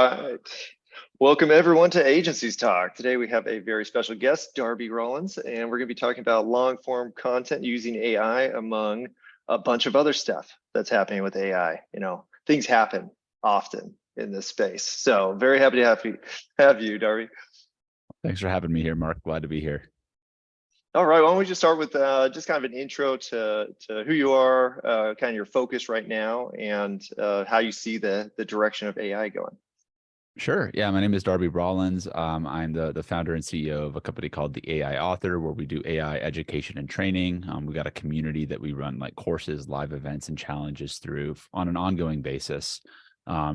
right. Welcome everyone to Agencies Talk. Today we have a very special guest, Darby Rollins, and we're going to be talking about long-form content using AI among a bunch of other stuff that's happening with AI. You know, things happen often in this space. So very happy to have you, Darby. Thanks for having me here, Mark. Glad to be here. All right, why don't we just start with just kind of an intro to who you are, kind of your focus right now, and how you see the direction of AI going. Sure. Yeah, my name is Darby Rollins. I'm the founder and CEO of a company called the AI Author, where we do AI education and training. We got a community that we run like courses, live events, and challenges through on an ongoing basis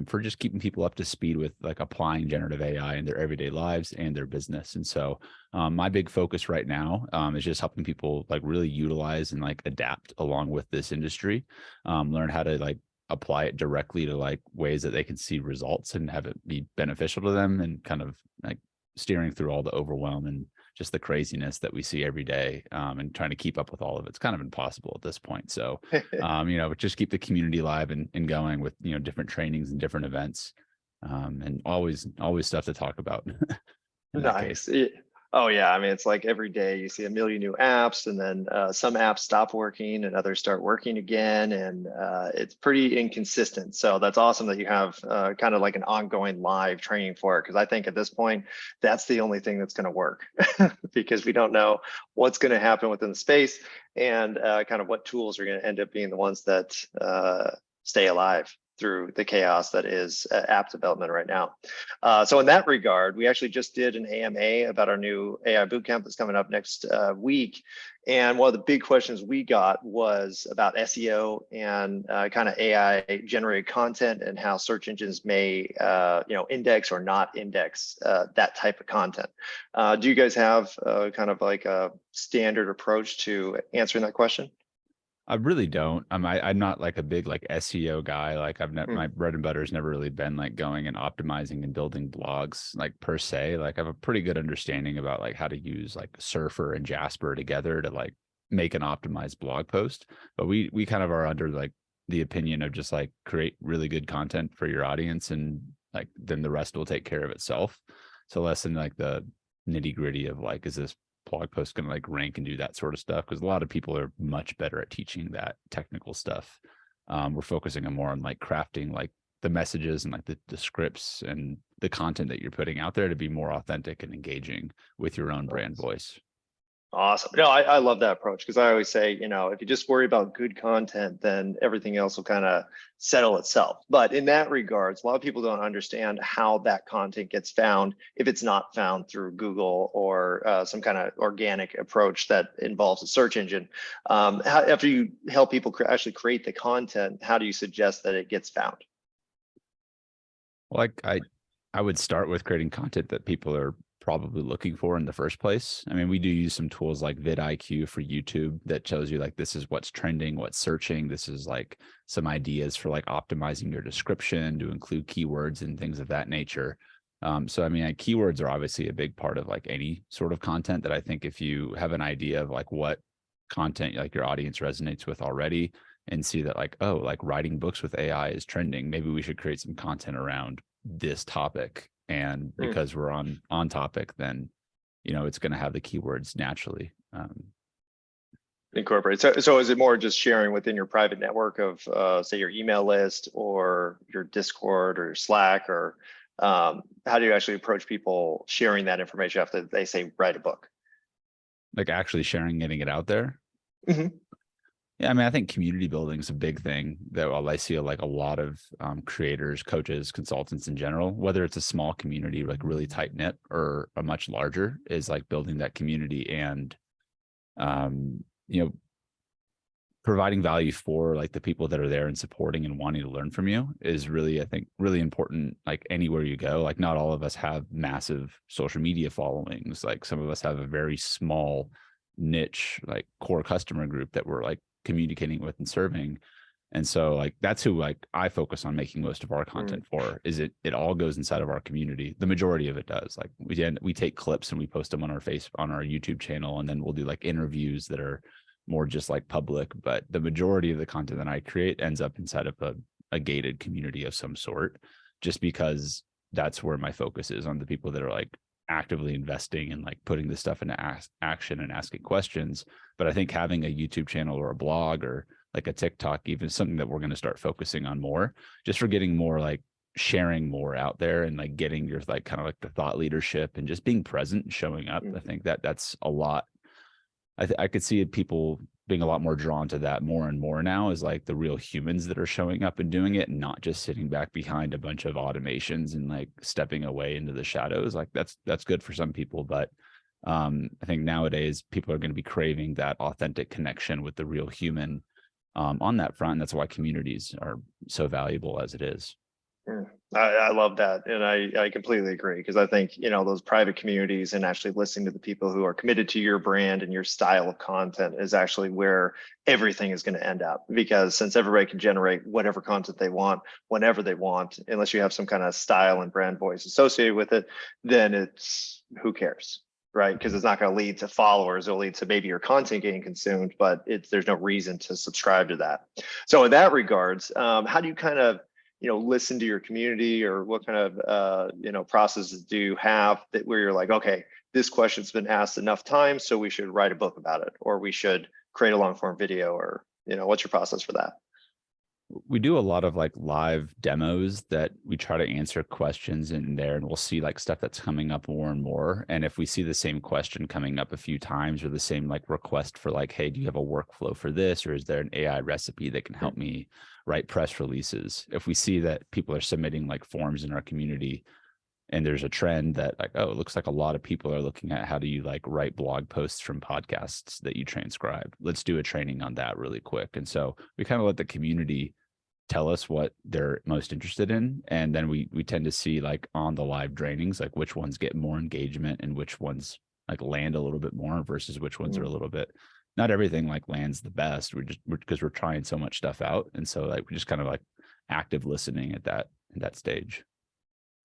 for just keeping people up to speed with like applying generative AI in their everyday lives and their business. And so my big focus right now is just helping people like really utilize and like adapt along with this industry, learn how to like apply it directly to like ways that they can see results and have it be beneficial to them, and kind of like steering through all the overwhelm and just the craziness that we see every day, and trying to keep up with all of it's kind of impossible at this point. So, just keep the community alive and going with, different trainings and different events, and always stuff to talk about. In that case. Oh yeah, I mean, it's like every day you see a million new apps, and then some apps stop working and others start working again, and it's pretty inconsistent. So that's awesome that you have kind of like an ongoing live training for it, because I think at this point, that's the only thing that's going to work because we don't know what's going to happen within the space, and kind of what tools are going to end up being the ones that stay alive through the chaos that is app development right now. So in that regard, we actually just did an AMA about our new AI bootcamp that's coming up next week. And one of the big questions we got was about SEO and kind of AI generated content, and how search engines may index or not index that type of content. Do you guys have kind of like a standard approach to answering that question? I really don't. I'm not like a big like SEO guy. Like my bread and butter has never really been like going and optimizing and building blogs like per se. Like I have a pretty good understanding about like how to use like Surfer and Jasper together to like make an optimized blog post. But we kind of are under like the opinion of just like create really good content for your audience, and like then the rest will take care of itself. So less than like the nitty gritty of like, is this blog post going to like rank and do that sort of stuff, because a lot of people are much better at teaching that technical stuff. We're focusing on more on like crafting like the messages and like the scripts and the content that you're putting out there to be more authentic and engaging with your own brand voice. Awesome. No, I love that approach, because I always say, if you just worry about good content, then everything else will kind of settle itself. But in that regards, a lot of people don't understand how that content gets found if it's not found through Google or some kind of organic approach that involves a search engine. After you help people actually create the content, how do you suggest that it gets found? Like I would start with creating content that people are probably looking for in the first place. I mean, we do use some tools like vidIQ for YouTube that shows you like, this is what's trending, what's searching. This is like some ideas for like optimizing your description to include keywords and things of that nature. So, I mean, like, keywords are obviously a big part of like any sort of content that I think if you have an idea of like what content like your audience resonates with already, and see that like, oh, like writing books with AI is trending, maybe we should create some content around this topic. And because we're on topic, then, it's going to have the keywords naturally. Incorporate. So is it more just sharing within your private network of, say, your email list or your Discord or Slack, or how do you actually approach people sharing that information after they say write a book? Like actually sharing, getting it out there? Yeah, I mean, I think community building is a big thing that I see like a lot of creators, coaches, consultants in general, whether it's a small community, like really tight knit, or a much larger, is like building that community and, providing value for like the people that are there and supporting and wanting to learn from you is really, I think, really important. Like anywhere you go, like not all of us have massive social media followings. Like some of us have a very small niche, like core customer group that we're like communicating with and serving. And so like that's who like I focus on making most of our content for. Is it all goes inside of our community. The majority of it does. Like we take clips and we post them on our YouTube channel, and then we'll do like interviews that are more just like public, but the majority of the content that I create ends up inside of a gated community of some sort, just because that's where my focus is, on the people that are like actively investing and like putting this stuff into action and asking questions. But I think having a YouTube channel or a blog or like a TikTok, even something that we're going to start focusing on more, just for getting more like sharing more out there and like getting your like kind of like the thought leadership and just being present and showing up. I think that that's a lot. I could see people being a lot more drawn to that more and more now, is like the real humans that are showing up and doing it, and not just sitting back behind a bunch of automations and like stepping away into the shadows. Like that's good for some people, but I think nowadays people are going to be craving that authentic connection with the real human on that front. And that's why communities are so valuable as it is. I love that. And I completely agree, because I think, those private communities and actually listening to the people who are committed to your brand and your style of content is actually where everything is going to end up. Because since everybody can generate whatever content they want, whenever they want, unless you have some kind of style and brand voice associated with it, then it's who cares, right? Because it's not going to lead to followers. It'll lead to maybe your content getting consumed, but there's no reason to subscribe to that. So in that regards, how do you kind of listen to your community, or what kind of, processes do you have that where you're like, okay, this question's been asked enough times, so we should write a book about it, or we should create a long form video, or, what's your process for that? We do a lot of like live demos that we try to answer questions in there, and we'll see like stuff that's coming up more and more. And if we see the same question coming up a few times, or the same like request for like, hey, do you have a workflow for this? Or is there an AI recipe that can help me write press releases? If we see that people are submitting like forms in our community, and there's a trend that like, oh, it looks like a lot of people are looking at how do you like write blog posts from podcasts that you transcribe, let's do a training on that really quick. And so we kind of let the community tell us what they're most interested in. And then we tend to see like on the live trainings, like which ones get more engagement and which ones like land a little bit more versus which ones are a little bit, not everything like lands the best. Because we're trying so much stuff out. And so like, we just kind of like active listening at that stage.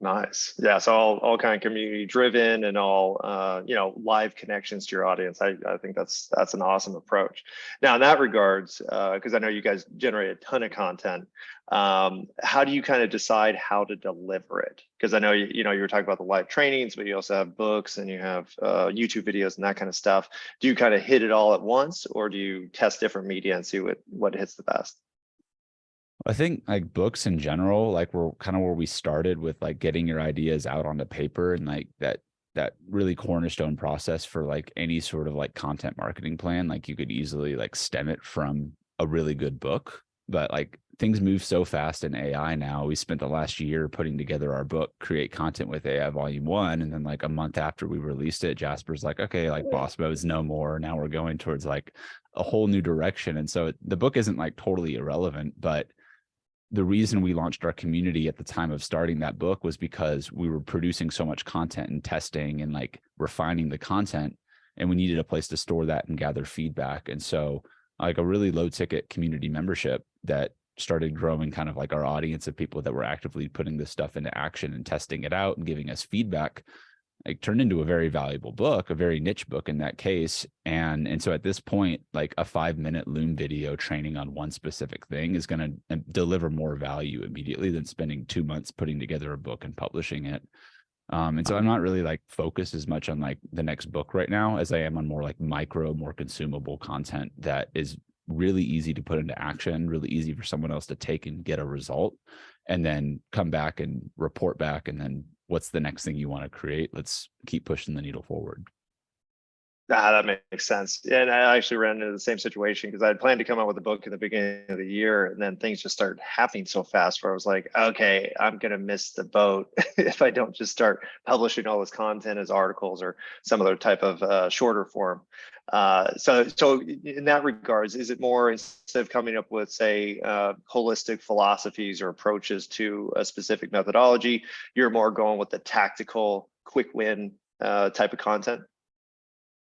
Nice. Yeah. So all kind of community driven and all, live connections to your audience. I think that's an awesome approach. Now in that regards, because I know you guys generate a ton of content, how do you kind of decide how to deliver it? Because I know, you were talking about the live trainings, but you also have books and you have YouTube videos and that kind of stuff. Do you kind of hit it all at once, or do you test different media and see what hits the best? I think like books in general, like we're kind of where we started with like getting your ideas out onto paper, and like that really cornerstone process for like any sort of like content marketing plan. Like you could easily like stem it from a really good book, but like things move so fast in AI now. We spent the last year putting together our book, Create Content with AI Volume 1. And then like a month after we released it, Jasper's like, okay, like boss mode is no more. Now we're going towards like a whole new direction. And so the book isn't like totally irrelevant, but the reason we launched our community at the time of starting that book was because we were producing so much content and testing and like refining the content, and we needed a place to store that and gather feedback. And so like a really low ticket community membership that started growing kind of like our audience of people that were actively putting this stuff into action and testing it out and giving us feedback, like turned into a very valuable book, a very niche book in that case. And so at this point, like a 5-minute Loom video training on one specific thing is going to deliver more value immediately than spending 2 months putting together a book and publishing it. And so I'm not really like focused as much on like the next book right now as I am on more like micro, more consumable content that is really easy to put into action, really easy for someone else to take and get a result, and then come back and report back, and then what's the next thing you want to create? Let's keep pushing the needle forward. That makes sense. And I actually ran into the same situation, because I had planned to come out with a book in the beginning of the year, and then things just started happening so fast where I was like, okay, I'm going to miss the boat if I don't just start publishing all this content as articles or some other type of shorter form. So in that regards, is it more, instead of coming up with, say, holistic philosophies or approaches to a specific methodology, you're more going with the tactical, quick win type of content?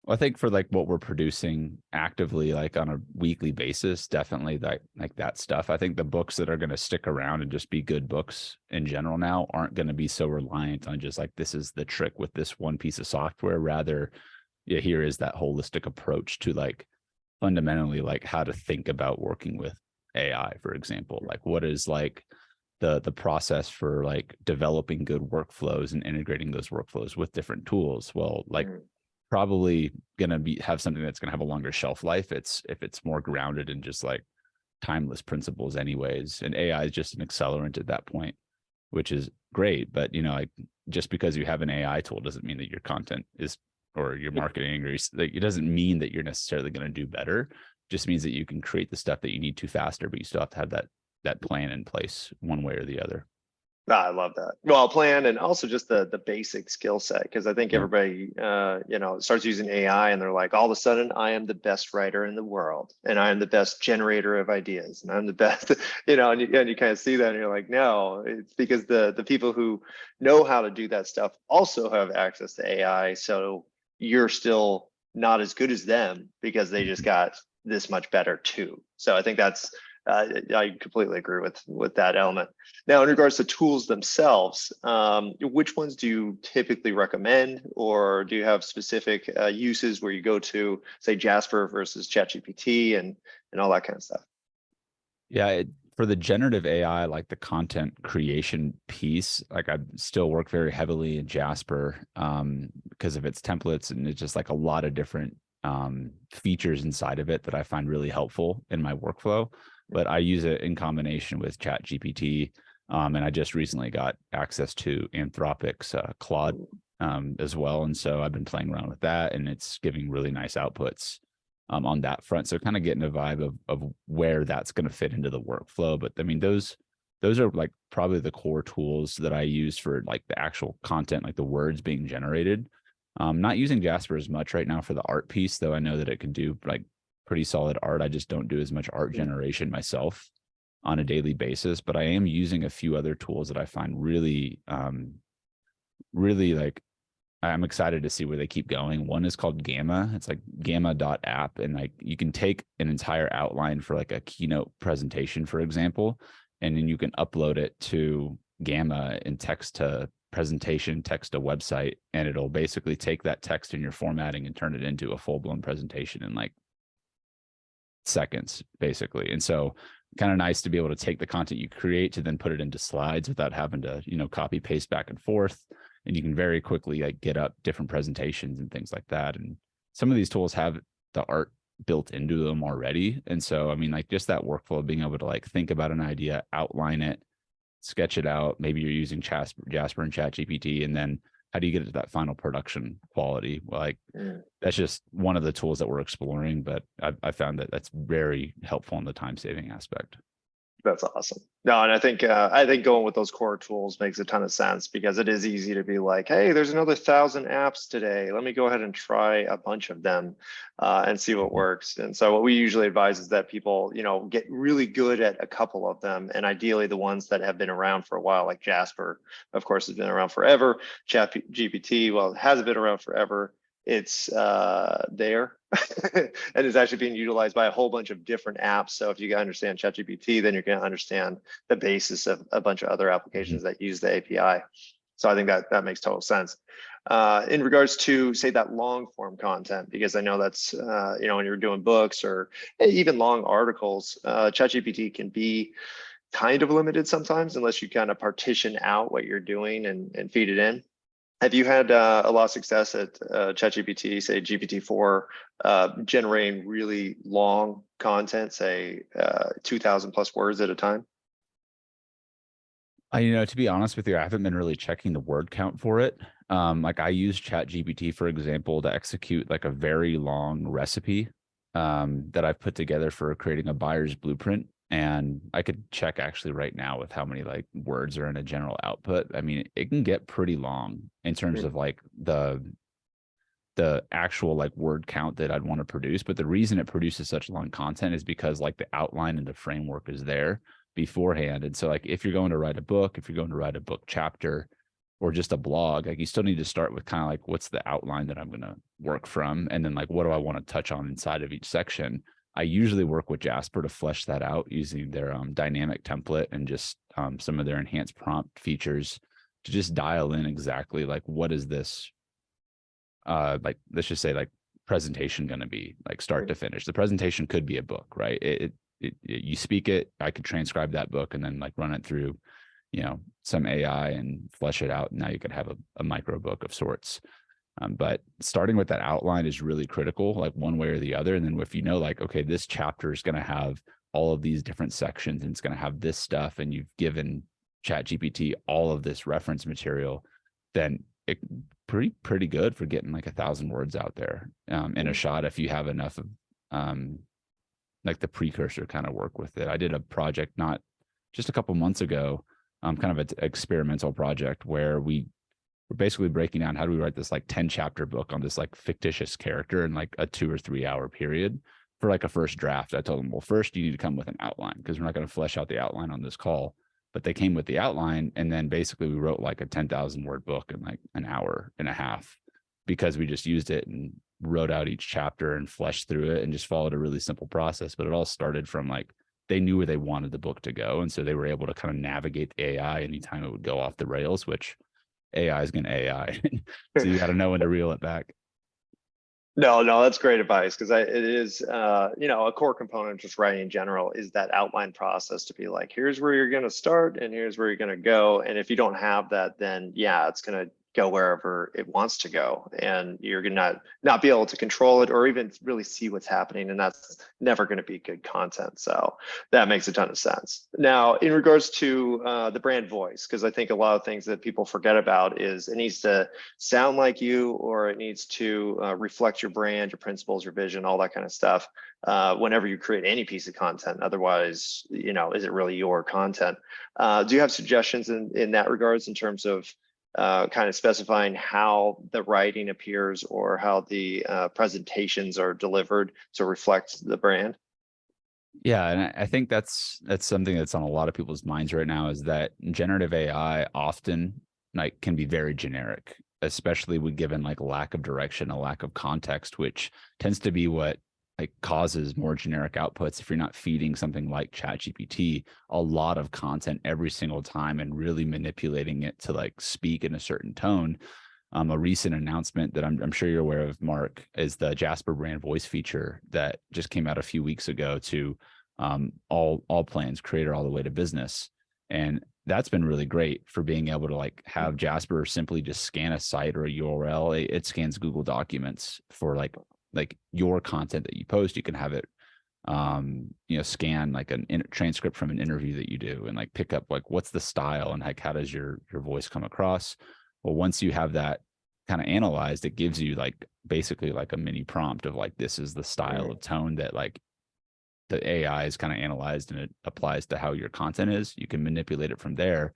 Well, I think for like what we're producing actively, like on a weekly basis, definitely like that stuff. I think the books that are going to stick around and just be good books in general now aren't going to be so reliant on just like, this is the trick with this one piece of software. Rather, yeah, here is that holistic approach to like fundamentally like how to think about working with AI, for example. Like what is like the process for like developing good workflows and integrating those workflows with different tools. Well, like probably gonna have something that's gonna have a longer shelf life. If it's more grounded in just like timeless principles anyways. And AI is just an accelerant at that point, which is great. But like just because you have an AI tool doesn't mean that your content is, or your marketing, or like, it doesn't mean that you're necessarily going to do better. It just means that you can create the stuff that you need to faster, but you still have to have that plan in place one way or the other. I love that. Well, plan, and also just the basic skill set, because I think everybody starts using AI and they're like, all of a sudden I am the best writer in the world, and I am the best generator of ideas, and I'm the best, and you kind of see that and you're like, no, it's because the people who know how to do that stuff also have access to AI. So you're still not as good as them because they just got this much better too. So I think that's I completely agree with that element. Now, in regards to tools themselves, which ones do you typically recommend, or do you have specific uses where you go to, say, Jasper versus ChatGPT and all that kind of stuff? Yeah, for the generative AI, like the content creation piece, like I still work very heavily in Jasper because of its templates, and it's just like a lot of different features inside of it that I find really helpful in my workflow. But I use it in combination with ChatGPT, and I just recently got access to Anthropic's Claude as well, and so I've been playing around with that, and it's giving really nice outputs on that front. So kind of getting a vibe of where that's going to fit into the workflow. But I mean, those are like probably the core tools that I use for like the actual content, like the words being generated. Not using Jasper as much right now for the art piece, though I know that it can do like pretty solid art. I just don't do as much art generation myself on a daily basis, but I am using a few other tools that I find really, really like, I'm excited to see where they keep going. One is called Gamma. It's like gamma.app. And like you can take an entire outline for like a keynote presentation, for example, and then you can upload it to Gamma in text to presentation, text to website, and it'll basically take that text in your formatting and turn it into a full-blown presentation in like seconds, basically. And so kind of nice to be able to take the content you create to then put it into slides without having to, copy paste back and forth. And you can very quickly like get up different presentations and things like that. And some of these tools have the art built into them already. And so, I mean, like just that workflow of being able to like think about an idea, outline it, sketch it out. Maybe you're using Jasper and ChatGPT, and then how do you get it to that final production quality? Like that's just one of the tools that we're exploring, but I found that that's very helpful in the time-saving aspect. That's awesome. No, and I think going with those core tools makes a ton of sense, because it is easy to be like, hey, there's another 1,000 apps today. Let me go ahead and try a bunch of them and see what works. And so what we usually advise is that people, get really good at a couple of them, and ideally the ones that have been around for a while, like Jasper, of course, has been around forever. ChatGPT, well, it hasn't been around forever. It's there and it's actually being utilized by a whole bunch of different apps. So if you understand ChatGPT, then you're going to understand the basis of a bunch of other applications that use the API. So I think that makes total sense. In regards to, say, that long form content, because I know that's, when you're doing books or even long articles, ChatGPT can be kind of limited sometimes unless you kind of partition out what you're doing and feed it in. Have you had a lot of success at ChatGPT, say GPT-4, generating really long content, say 2,000 plus words at a time? To be honest with you, I haven't been really checking the word count for it. Like I use ChatGPT, for example, to execute like a very long recipe that I've put together for creating a buyer's blueprint. And I could check actually right now with how many like words are in a general output. I mean, it can get pretty long in terms of like the actual like word count that I'd want to produce. But the reason it produces such long content is because like the outline and the framework is there beforehand. And so like if you're going to write a book, if you're going to write a book chapter or just a blog, like you still need to start with kind of like what's the outline that I'm going to work from, and then like what do I want to touch on inside of each section. I usually work with Jasper to flesh that out using their dynamic template and just some of their enhanced prompt features to just dial in exactly like what is this like, let's just say like presentation going to be like start to finish. The presentation could be a book, right? You speak it, I could transcribe that book and then like run it through some AI and flesh it out. And now you could have a micro book of sorts. But starting with that outline is really critical, like one way or the other. And then if like, okay, this chapter is going to have all of these different sections and it's going to have this stuff, and you've given ChatGPT all of this reference material, then it pretty good for getting like 1,000 words out there in a shot if you have enough of like the precursor kind of work with it. I did a project not just a couple months ago, kind of an experimental project where we're basically breaking down how do we write this like 10 chapter book on this like fictitious character in like a 2 or 3 hour period for like a first draft. I told them, well, first you need to come with an outline because we're not going to flesh out the outline on this call. But they came with the outline, and then basically we wrote like a 10,000 word book in like an hour and a half because we just used it and wrote out each chapter and fleshed through it and just followed a really simple process. But it all started from like, they knew where they wanted the book to go. And so they were able to kind of navigate the AI anytime it would go off the rails, which AI is going to AI. So you got to know when to reel it back. No, that's great advice, because it is, a core component of just writing in general is that outline process to be like, here's where you're going to start and here's where you're going to go. And if you don't have that, then yeah, it's going to go wherever it wants to go, and you're gonna not be able to control it or even really see what's happening, and that's never going to be good content. So that makes a ton of sense. Now, in regards to the brand voice, because I think a lot of things that people forget about is it needs to sound like you, or it needs to reflect your brand, your principles, your vision, all that kind of stuff whenever you create any piece of content. Otherwise, is it really your content? Do you have suggestions in that regards in terms of kind of specifying how the writing appears or how the presentations are delivered to reflect the brand? Yeah, and I think that's something that's on a lot of people's minds right now, is that generative AI often like can be very generic, especially when given like lack of direction, a lack of context, which tends to be what like causes more generic outputs. If you're not feeding something like ChatGPT a lot of content every single time and really manipulating it to like speak in a certain tone. A recent announcement that I'm sure you're aware of, Mark, is the Jasper brand voice feature that just came out a few weeks ago to all plans, creator all the way to business. And that's been really great for being able to like have Jasper simply just scan a site or a URL. It scans Google Documents for like your content that you post. You can have it scan like a transcript from an interview that you do and like pick up like what's the style and like how does your voice come across. Well, once you have that kind of analyzed, it gives you like basically like a mini prompt of like, this is the style of tone that like the AI is kind of analyzed and it applies to how your content is. You can manipulate it from there.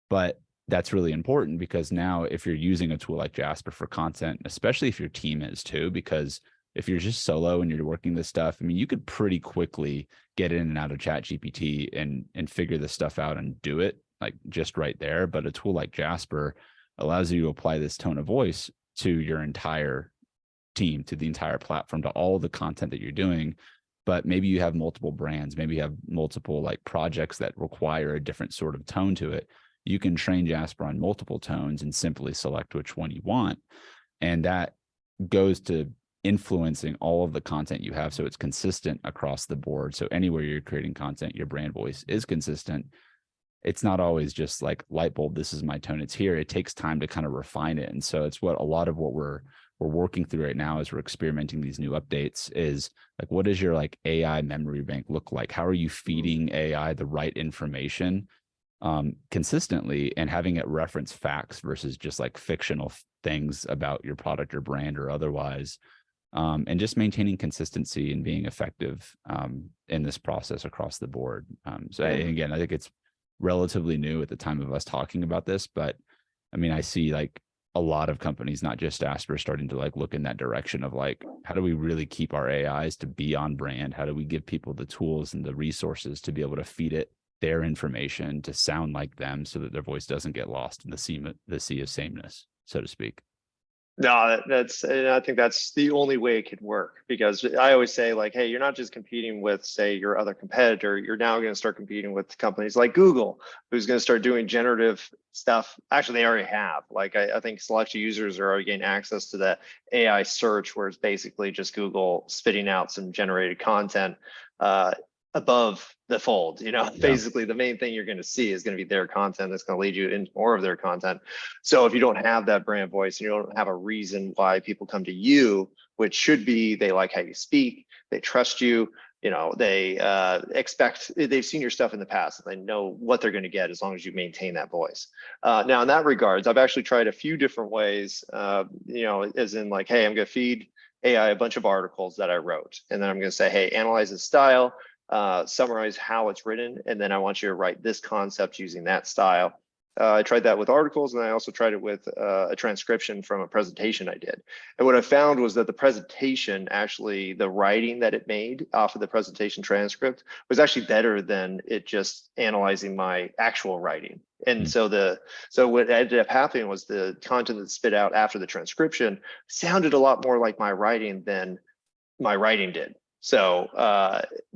But that's really important because now if you're using a tool like Jasper for content, especially if your team is too, because if you're just solo and you're working this stuff, I mean, you could pretty quickly get in and out of ChatGPT and figure this stuff out and do it like just right there. But a tool like Jasper allows you to apply this tone of voice to your entire team, to the entire platform, to all the content that you're doing. But maybe you have multiple brands, maybe you have multiple like projects that require a different sort of tone to it. You can train Jasper on multiple tones and simply select which one you want. And that goes to influencing all of the content you have, so it's consistent across the board. So anywhere you're creating content, your brand voice is consistent. It's not always just like light bulb, this is my tone, it's here. It takes time to kind of refine it. And so it's what a lot of what we're working through right now as we're experimenting these new updates is like, what does your like AI memory bank look like? How are you feeding AI the right information consistently and having it reference facts versus just like fictional things about your product or brand or otherwise, and just maintaining consistency and being effective in this process across the board. Again, I think it's relatively new at the time of us talking about this, but I mean, I see like a lot of companies, not just Jasper, starting to like look in that direction of like, how do we really keep our AIs to be on brand? How do we give people the tools and the resources to be able to feed it their information to sound like them so that their voice doesn't get lost in the sea of sameness, so to speak? No, I think that's the only way it could work, because I always say like, hey, you're not just competing with, say, your other competitor. You're now going to start competing with companies like Google, who's going to start doing generative stuff. Actually, they already have. Like, I think select users are already getting access to that AI search, where it's basically just Google spitting out some generated content. above the fold. Yeah. Basically the main thing you're going to see is going to be their content that's going to lead you into more of their content. So if you don't have that brand voice and you don't have a reason why people come to you, which should be they like how you speak, they trust you, they expect, they've seen your stuff in the past and they know what they're going to get as long as you maintain that voice. Now in that regards, I've actually tried a few different ways, as in like, hey, I'm going to feed AI a bunch of articles that I wrote, and then I'm going to say, hey, analyze the style, summarize how it's written, and then I want you to write this concept using that style. I tried that with articles, and I also tried it with a transcription from a presentation I did. And what I found was that the presentation, actually, the writing that it made off of the presentation transcript was actually better than it just analyzing my actual writing. And so what ended up happening was the content that spit out after the transcription sounded a lot more like my writing than my writing did. So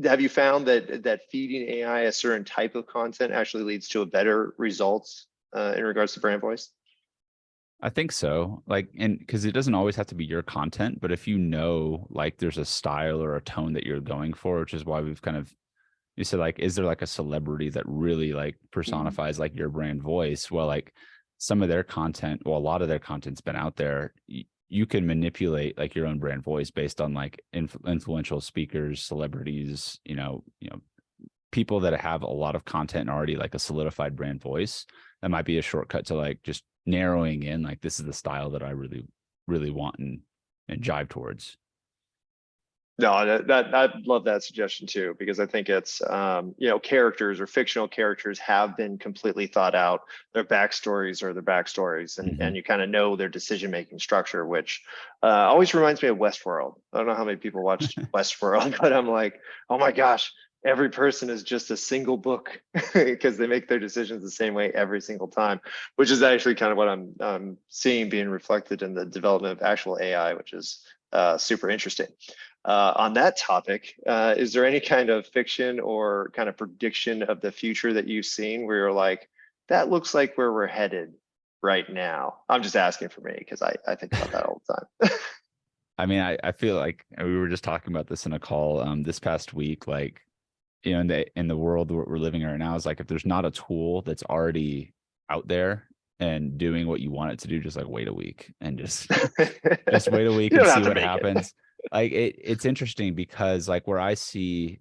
have you found that feeding AI a certain type of content actually leads to a better results in regards to brand voice? I think so. And because it doesn't always have to be your content, but if there's a style or a tone that you're going for, which is why you said is there a celebrity that really personifies your brand voice? Well, some of their content, a lot of their content's been out there. You can manipulate your own brand voice based on influential speakers, celebrities, people that have a lot of content and already a solidified brand voice. That might be a shortcut to just narrowing in, this is the style that I really, really want and jive towards. No, I love that suggestion too, because I think it's, characters or fictional characters have been completely thought out. Their backstories are their backstories, and you kind of know their decision-making structure, which always reminds me of Westworld. I don't know how many people watched Westworld, but I'm like, oh my gosh, every person is just a single book because they make their decisions the same way every single time, which is actually kind of what I'm seeing being reflected in the development of actual AI, which is super interesting. On that topic, is there any kind of fiction or kind of prediction of the future that you've seen where you're like, that looks like where we're headed right now? I'm just asking for me because I think about that all the time. I mean, I feel like we were just talking about this in a call this past week, in the world that we're living in right now, is if there's not a tool that's already out there and doing what you want it to do, just wait a week and just wait a week and see what happens. It's interesting because where I see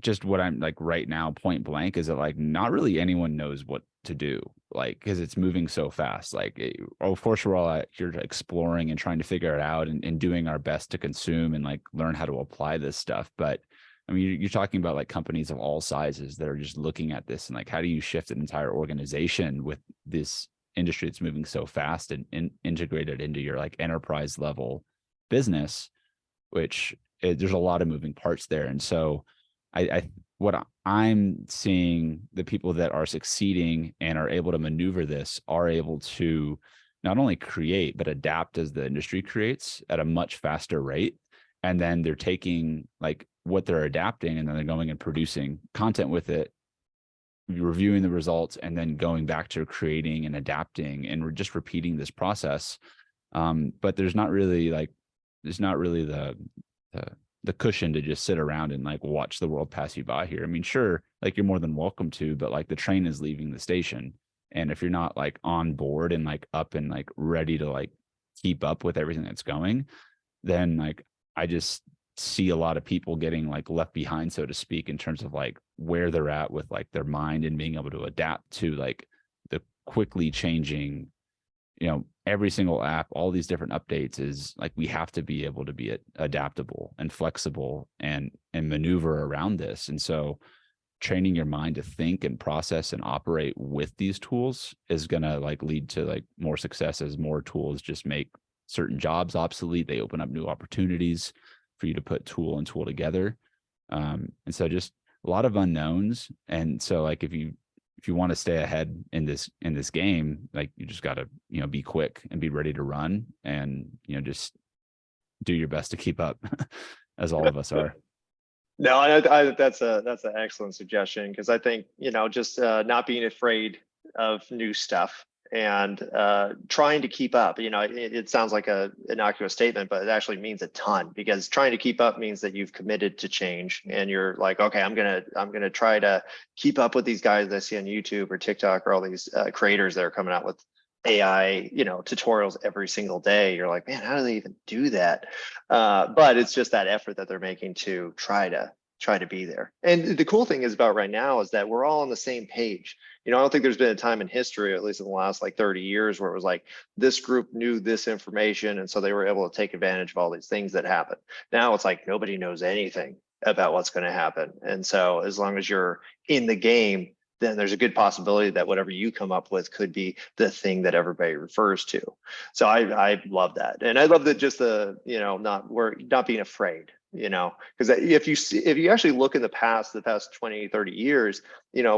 just what I'm right now point blank is that not really anyone knows what to do, because it's moving so fast. Of course we're all out here exploring and trying to figure it out and doing our best to consume and learn how to apply this stuff. But I mean, you're talking about companies of all sizes that are just looking at this and how do you shift an entire organization with this industry that's moving so fast and integrate it into your enterprise level business, which there's a lot of moving parts there. And so what I'm seeing, the people that are succeeding and are able to maneuver this are able to not only create, but adapt as the industry creates at a much faster rate. And then they're taking what they're adapting and then they're going and producing content with it, reviewing the results, and then going back to creating and adapting, and we're just repeating this process. But there's not really the cushion to just sit around and watch the world pass you by here. I mean, sure, you're more than welcome to, but the train is leaving the station. And if you're not on board and up and ready to keep up with everything that's going, then I just see a lot of people getting left behind, so to speak, in terms of where they're at with their mind and being able to adapt to the quickly changing, every single app, all these different updates is we have to be able to be adaptable and flexible and maneuver around this. And so training your mind to think and process and operate with these tools is going to lead to more success, as more tools just make certain jobs obsolete. They open up new opportunities for you to put tool and tool together. And so just a lot of unknowns. And so if you want to stay ahead in this game, you just got to, be quick and be ready to run and, just do your best to keep up as all of us are. No, that's an excellent suggestion, because I think, just not being afraid of new stuff and trying to keep up. It sounds like a innocuous statement, but it actually means a ton, because trying to keep up means that you've committed to change, and you're like, okay, I'm gonna try to keep up with these guys that I see on YouTube or TikTok, or all these creators that are coming out with AI, tutorials every single day. You're like, man, how do they even do that? But it's just that effort that they're making to try to be there. And the cool thing is about right now is that we're all on the same page. I don't think there's been a time in history, at least in the last like 30 years, where it was like this group knew this information, and so they were able to take advantage of all these things that happen. Now it's like nobody knows anything about what's going to happen. And so as long as you're in the game, then there's a good possibility that whatever you come up with could be the thing that everybody refers to. So I love that. And I love that, just not being afraid, because if you actually look in the past 20, 30 years,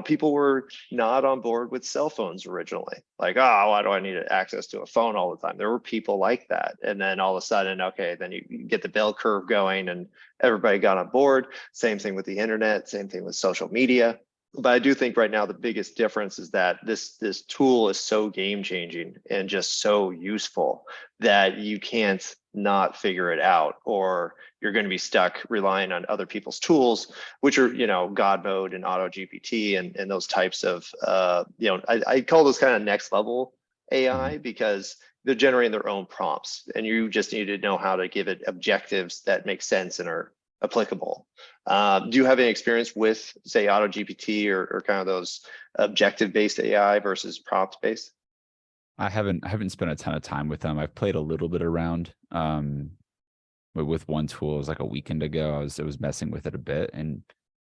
people were not on board with cell phones originally. Like, oh, why do I need access to a phone all the time? There were people like that. And then all of a sudden, okay, then you get the bell curve going and everybody got on board. Same thing with the internet, same thing with social media. But I do think right now the biggest difference is that this tool is so game changing and just so useful that you can't not figure it out, or you're going to be stuck relying on other people's tools, which are, God Mode and AutoGPT and those types of, I call those kind of next level AI, because they're generating their own prompts, and you just need to know how to give it objectives that make sense and are applicable. Do you have any experience with, say, AutoGPT or kind of those objective-based AI versus prompt-based? I haven't spent a ton of time with them. I've played a little bit around with one tool. It was like a weekend ago. I was messing with it a bit, and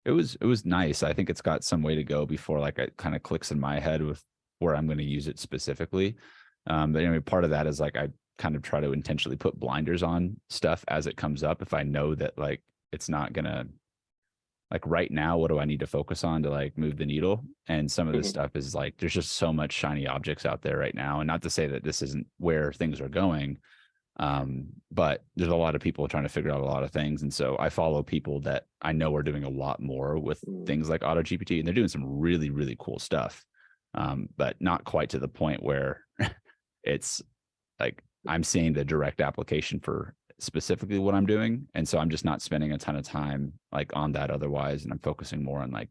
it was nice. I think it's got some way to go before like it kind of clicks in my head with where I'm going to use it specifically. But part of that is like I kind of try to intentionally put blinders on stuff as it comes up. If I know that like it's not gonna, like right now, what do I need to focus on to like move the needle? And some of this stuff is like, there's just so much shiny objects out there right now. And not to say that this isn't where things are going, but there's a lot of people trying to figure out a lot of things. And so I follow people that I know are doing a lot more with things like AutoGPT, and they're doing some really, really cool stuff. But not quite to the point where it's like I'm seeing the direct application for specifically what I'm doing. And so I'm just not spending a ton of time like on that otherwise. And I'm focusing more on like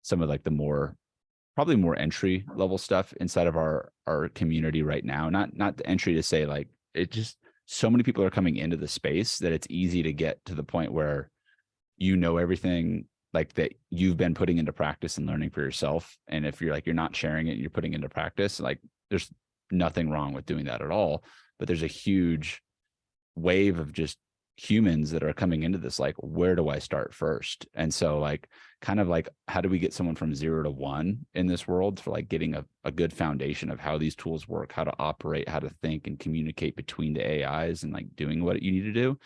some of like the probably more entry level stuff inside of our community right now. Not the entry to say like, it just, so many people are coming into the space that it's easy to get to the point where everything like that you've been putting into practice and learning for yourself. And if you're like, you're not sharing it, you're putting into practice, like there's nothing wrong with doing that at all. But there's a huge wave of just humans that are coming into this, like, where do I start first? And so like, kind of like, how do we get someone from 0 to 1 in this world for like getting a good foundation of how these tools work, how to operate, how to think and communicate between the AIs and like doing what you need to do.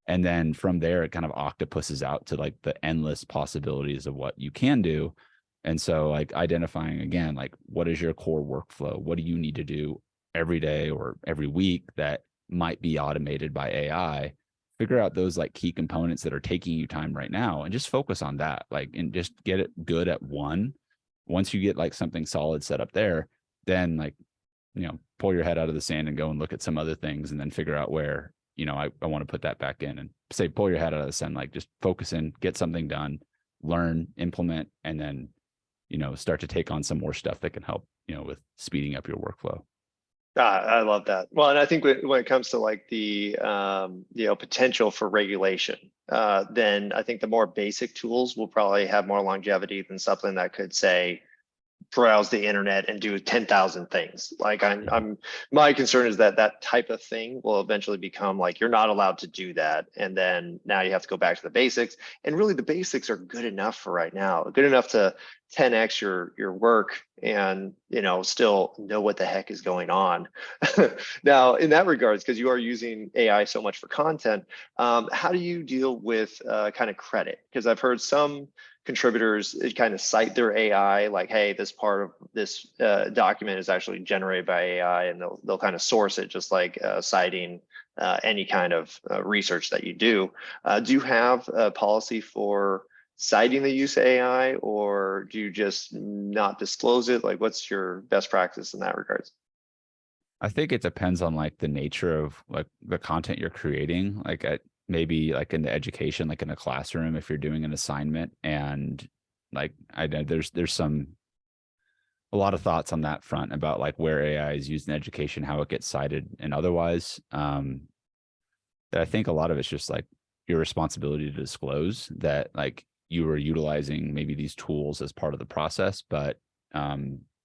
And then from there, it kind of octopuses out to like the endless possibilities of what you can do. And so like identifying again, like, what is your core workflow? What do you need to do every day or every week that might be automated by AI? Figure out those like key components that are taking you time right now and just focus on that, like, and just get it good at one. Once you get like something solid set up there, then like, pull your head out of the sand and go and look at some other things and then figure out where, I want to put that back in, and say, pull your head out of the sand, like just focus in, get something done, learn, implement, and then, start to take on some more stuff that can help, with speeding up your workflow. I love that. Well, and I think when it comes to like the potential for regulation, then I think the more basic tools will probably have more longevity than something that could say browse the internet and do 10,000 things. Like my concern is that that type of thing will eventually become like, you're not allowed to do that. And then now you have to go back to the basics. And really the basics are good enough for right now, good enough to 10x your work and, still know what the heck is going on. Now, in that regards, because you are using AI so much for content, how do you deal with kind of credit? Because I've heard some contributors kind of cite their AI, like, hey, this part of this document is actually generated by AI, and they'll kind of source it, just like citing any kind of research that you do. Do you have a policy for citing the use of AI, or do you just not disclose it? Like, what's your best practice in that regards? I think it depends on like the nature of like the content you're creating. Like maybe like in the education, like in a classroom, if you're doing an assignment, and like I know there's a lot of thoughts on that front about like where AI is used in education, how it gets cited and otherwise. That I think a lot of it's just like your responsibility to disclose that like you were utilizing maybe these tools as part of the process. But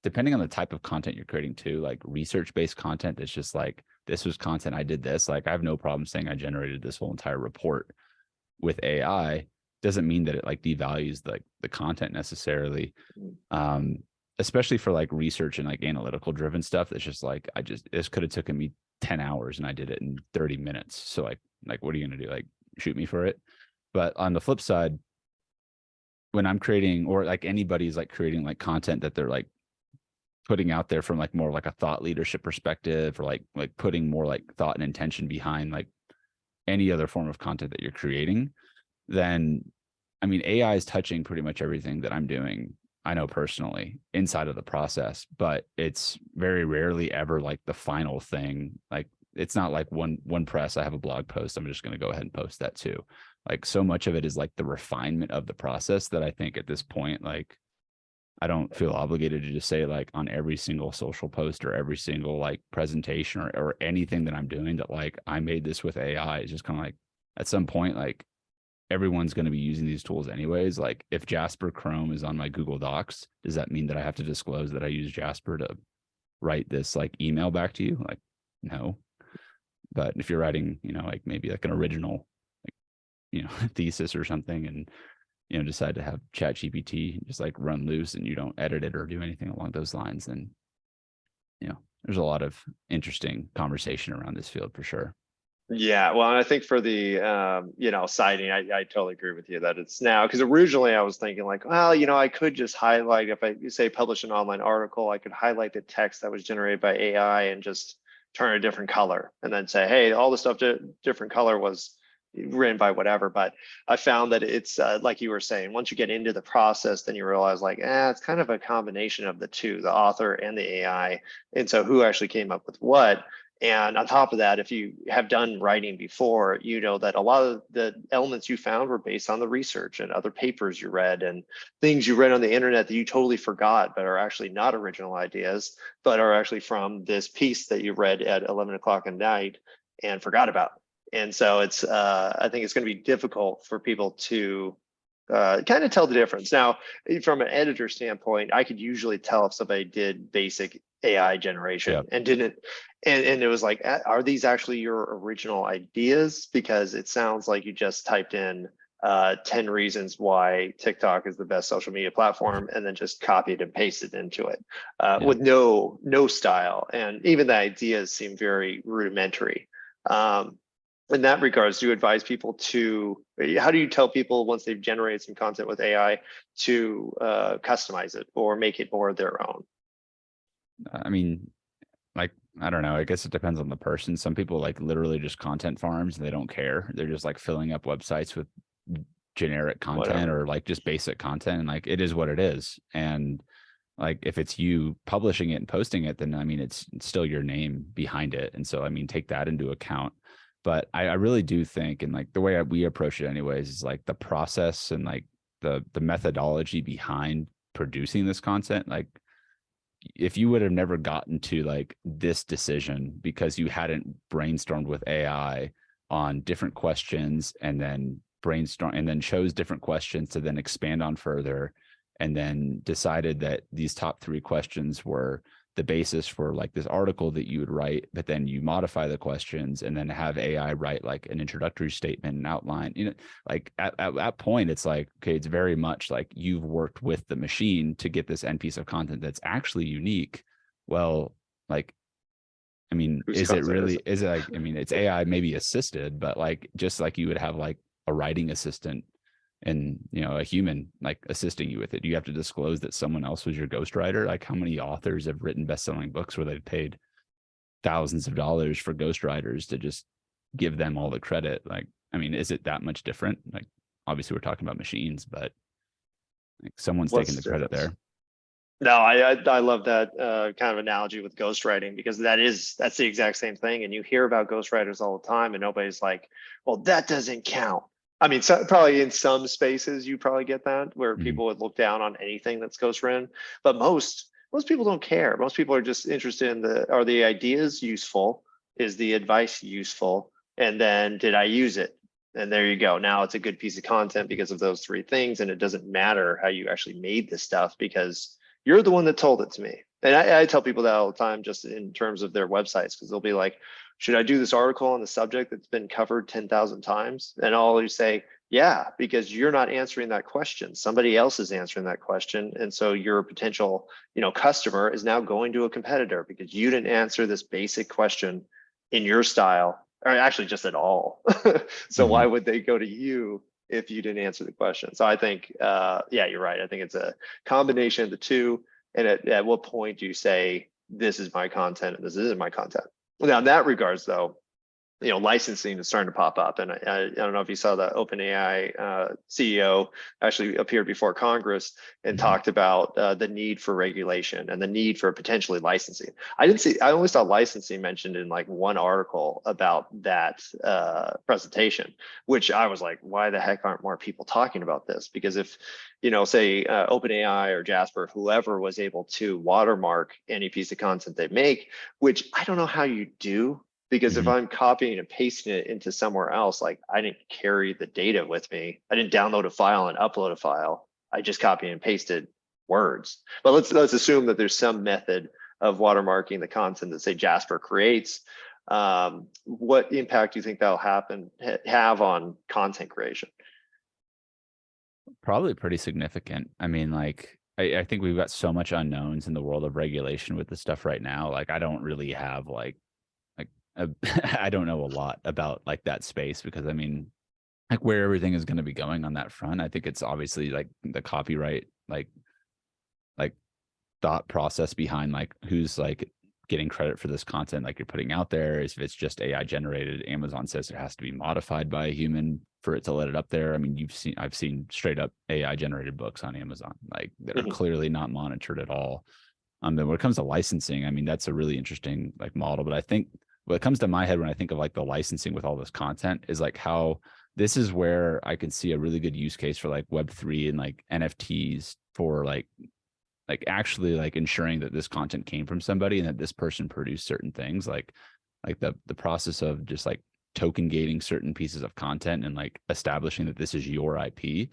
depending on the type of content you're creating too, like research-based content that's just like, this was content, I did this, like I have no problem saying I generated this whole entire report with AI. Doesn't mean that it like devalues the content necessarily. Especially for like research and like analytical driven stuff. That's just like, this could have taken me 10 hours and I did it in 30 minutes. So like, what are you going to do? Like shoot me for it? But on the flip side, when I'm creating, or like anybody's like creating like content that they're like putting out there from like more like a thought leadership perspective, or like putting more like thought and intention behind like any other form of content that you're creating, then I mean, AI is touching pretty much everything that I'm doing. I know personally inside of the process, but it's very rarely ever like the final thing. Like it's not like one press, I have a blog post, I'm just going to go ahead and post that too. Like so much of it is like the refinement of the process that I think at this point, like I don't feel obligated to just say like on every single social post or every single like presentation or anything that I'm doing that like I made this with AI. It's just kind of like at some point, like everyone's going to be using these tools anyways. Like if Jasper Chrome is on my Google Docs, does that mean that I have to disclose that I use Jasper to write this like email back to you? Like, no. But if you're writing, like maybe like an original, like, thesis or something, and, decide to have ChatGPT just like run loose and you don't edit it or do anything along those lines, then, there's a lot of interesting conversation around this field for sure. Yeah, well, and I think for the citing, I totally agree with you that it's now, because originally I was thinking like, well, I could just highlight, if I say publish an online article, I could highlight the text that was generated by AI and just turn a different color and then say, hey, all the stuff different color was written by whatever. But I found that it's like you were saying, once you get into the process, then you realize like, it's kind of a combination of the two, the author and the AI. And so who actually came up with what? And on top of that, if you have done writing before, you know that a lot of the elements you found were based on the research and other papers you read and things you read on the internet that you totally forgot, but are actually not original ideas, but are actually from this piece that you read at 11 o'clock at night and forgot about. And so it's, I think it's going to be difficult for people to kind of tell the difference. Now, from an editor standpoint, I could usually tell if somebody did basic AI generation and didn't, and it was like, are these actually your original ideas? Because it sounds like you just typed in 10 reasons why TikTok is the best social media platform and then just copied and pasted into it with no style. And even the ideas seem very rudimentary. In that regards, do you advise people how do you tell people once they've generated some content with AI to customize it or make it more their own? I mean, like, I don't know, I guess it depends on the person. Some people like literally just content farms and they don't care. They're just like filling up websites with generic content or like just basic content. And like, it is what it is. And like, if it's you publishing it and posting it, then I mean, it's still your name behind it. And so, I mean, take that into account. But I really do think, and like the way we approach it anyways, is like the process and like the methodology behind producing this content. Like if you would have never gotten to like this decision because you hadn't brainstormed with AI on different questions and then brainstorm and then chose different questions to then expand on further, and then decided that these top 3 questions were the basis for like this article that you would write, but then you modify the questions and then have AI write like an introductory statement and outline, like at that point, it's like, okay, it's very much like you've worked with the machine to get this end piece of content that's actually unique. Well, like, I mean, is it like, I mean, it's AI maybe assisted, but like, just like you would have like a writing assistant and a human like assisting you with it, you have to disclose that someone else was your ghostwriter. Like how many authors have written best-selling books where they've paid thousands of dollars for ghostwriters to just give them all the credit? Like, I mean, is it that much different? Like, obviously we're talking about machines, but like someone's taking the credit there. No, I love that kind of analogy with ghostwriting, because that's the exact same thing. And you hear about ghostwriters all the time, and nobody's like, well, that doesn't count. I mean, probably in some spaces you probably get that where Mhm. people would look down on anything that's ghostwritten, but most people don't care. Most people are just interested in are the ideas useful? Is the advice useful? And then did I use it? And there you go. Now it's a good piece of content because of those three things. And it doesn't matter how you actually made this stuff, because you're the one that told it to me. And I tell people that all the time, just in terms of their websites, because they'll be like, should I do this article on the subject that's been covered 10,000 times? And I'll always say, yeah, because you're not answering that question. Somebody else is answering that question. And so your potential, customer is now going to a competitor because you didn't answer this basic question in your style, or actually just at all. So why Mhm. would they go to you if you didn't answer the question? So I think, yeah, you're right. I think it's a combination of the two. And at what point do you say, this is my content and this isn't my content? Now, in that regards, though, licensing is starting to pop up. And I don't know if you saw that OpenAI CEO actually appeared before Congress and Mhm. talked about the need for regulation and the need for potentially licensing. I only saw licensing mentioned in like one article about that presentation, which I was like, why the heck aren't more people talking about this? Because if, say OpenAI or Jasper, whoever was able to watermark any piece of content they make, which I don't know how you do, because if Mhm. I'm copying and pasting it into somewhere else, like I didn't carry the data with me. I didn't download a file and upload a file. I just copy and pasted words. But let's assume that there's some method of watermarking the content that, say, Jasper creates. What impact do you think that'll have on content creation? Probably pretty significant. I mean, like, I think we've got so much unknowns in the world of regulation with this stuff right now. Like, I don't really have like I don't know a lot about like that space, because I mean, like, where everything is going to be going on that front. I think it's obviously like the copyright, like thought process behind like who's like getting credit for this content like you're putting out there. If it's just AI generated, Amazon says it has to be modified by a human for it to let it up there. I mean, I've seen straight up AI generated books on Amazon, like, that are Mhm. clearly not monitored at all. Then when it comes to licensing, I mean, that's a really interesting like model. But I think what comes to my head when I think of like the licensing with all this content is like how this is where I can see a really good use case for like Web3 and like NFTs for like actually like ensuring that this content came from somebody and that this person produced certain things, like the process of just like token gating certain pieces of content and like establishing that this is your IP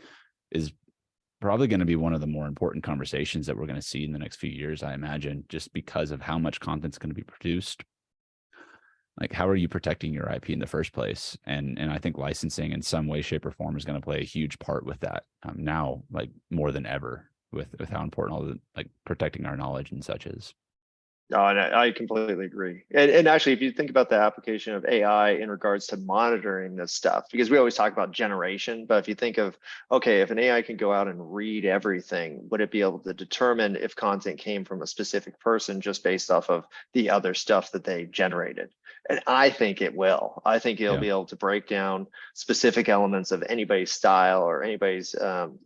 is probably going to be one of the more important conversations that we're going to see in the next few years, I imagine, just because of how much content's going to be produced. Like, how are you protecting your IP in the first place? And I think licensing in some way, shape, or form is going to play a huge part with that, now, like, more than ever, with how important all the like protecting our knowledge and such is. No, and I completely agree. And actually, if you think about the application of AI in regards to monitoring this stuff, because we always talk about generation, but if you think of, okay, if an AI can go out and read everything, would it be able to determine if content came from a specific person just based off of the other stuff that they generated? And I think it will. I think it'll Yeah. be able to break down specific elements of anybody's style or anybody's,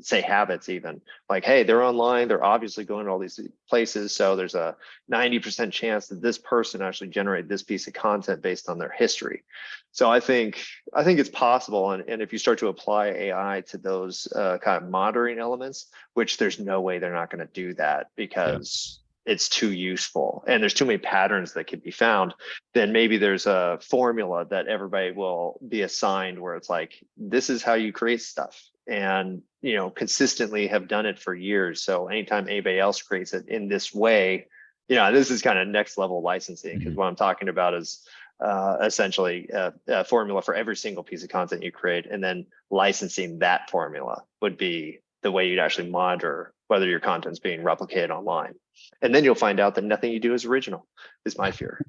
say, habits, even. Like, hey, they're online, they're obviously going to all these places, so there's a 90% chance that this person actually generated this piece of content based on their history. So I think it's possible. And if you start to apply AI to those kind of monitoring elements, which there's no way they're not going to do that Yeah. because it's too useful and there's too many patterns that can be found, then maybe there's a formula that everybody will be assigned where it's like, this is how you create stuff. And consistently have done it for years. So anytime anybody else creates it in this way, this is kind of next level licensing, because Mhm. what I'm talking about is essentially a formula for every single piece of content you create, and then licensing that formula would be the way you'd actually monitor whether your content's being replicated online. And then you'll find out that nothing you do is original, is my fear.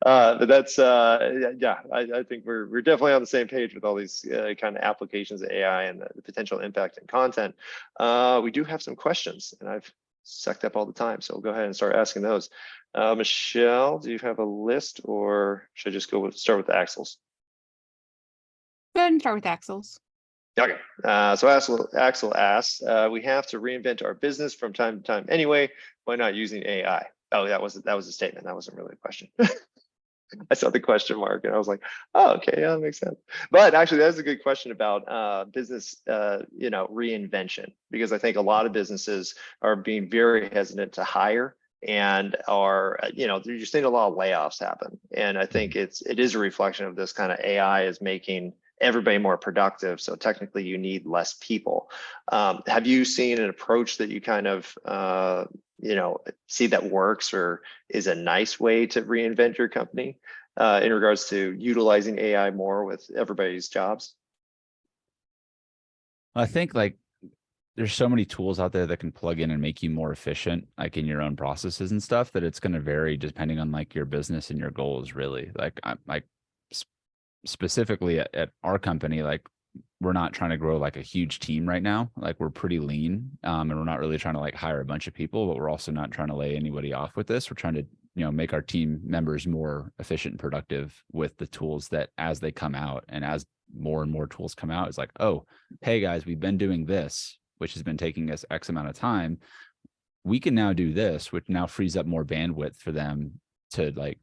But that's yeah, I think we're definitely on the same page with all these kind of applications of AI and the potential impact in content. We do have some questions, and I've sucked up all the time, so we'll go ahead and start asking those. Michelle, do you have a list, or should I just start with the axles? Go ahead and start with Axels. Okay. So Axel asks, we have to reinvent our business from time to time anyway. Why not using AI? Oh, that was a statement. That wasn't really a question. I saw the question mark and I was like, oh, okay, yeah, that makes sense. But actually, that's a good question about business, reinvention, because I think a lot of businesses are being very hesitant to hire and are, they're just seeing a lot of layoffs happen. And I think it is a reflection of this kind of AI is making everybody more productive. So technically you need less people. Have you seen an approach that you kind of, see that works or is a nice way to reinvent your company in regards to utilizing AI more with everybody's jobs? I think like there's so many tools out there that can plug in and make you more efficient, like in your own processes and stuff, that it's going to vary depending on like your business and your goals. Really, like I'm like specifically at our company, like we're not trying to grow like a huge team right now. Like we're pretty lean, and we're not really trying to like hire a bunch of people, but we're also not trying to lay anybody off with this. We're trying to, make our team members more efficient and productive with the tools that as they come out, and as more and more tools come out, it's like, oh, hey guys, we've been doing this, which has been taking us X amount of time. We can now do this, which now frees up more bandwidth for them to like,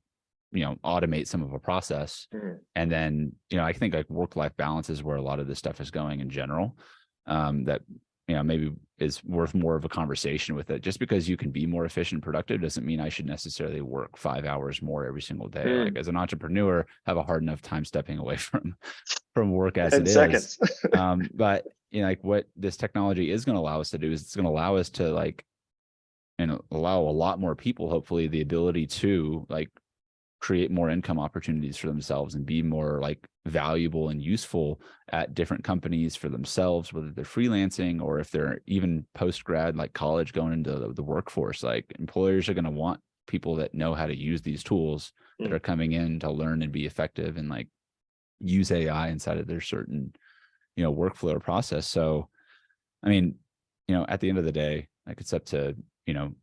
automate some of a process. And then, I think like work-life balance is where a lot of this stuff is going in general. That, maybe is worth more of a conversation with it. Just because you can be more efficient and productive doesn't mean I should necessarily work 5 hours more every single day. Like as an entrepreneur, I have a hard enough time stepping away from work as it 10 seconds. is. But like what this technology is going to allow us to do is it's going to allow us to like, and allow a lot more people, hopefully, the ability to like create more income opportunities for themselves and be more like valuable and useful at different companies for themselves, whether they're freelancing or if they're even post-grad, like college, going into the workforce. Like employers are going to want people that know how to use these tools that are coming in to learn and be effective and like use AI inside of their certain, workflow or process. So, I mean, at the end of the day, like it's up to,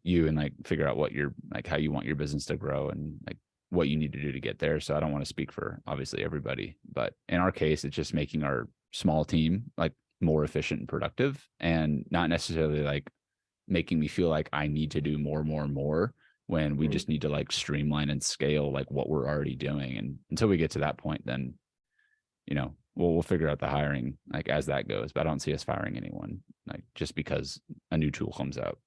you and like figure out what you're like, how you want your business to grow and like what you need to do to get there. So I don't want to speak for obviously everybody, but in our case, it's just making our small team like more efficient and productive, and not necessarily like making me feel like I need to do more when we just need to like streamline and scale like what we're already doing. And until we get to that point, then, we'll figure out the hiring like as that goes, but I don't see us firing anyone like just because a new tool comes out.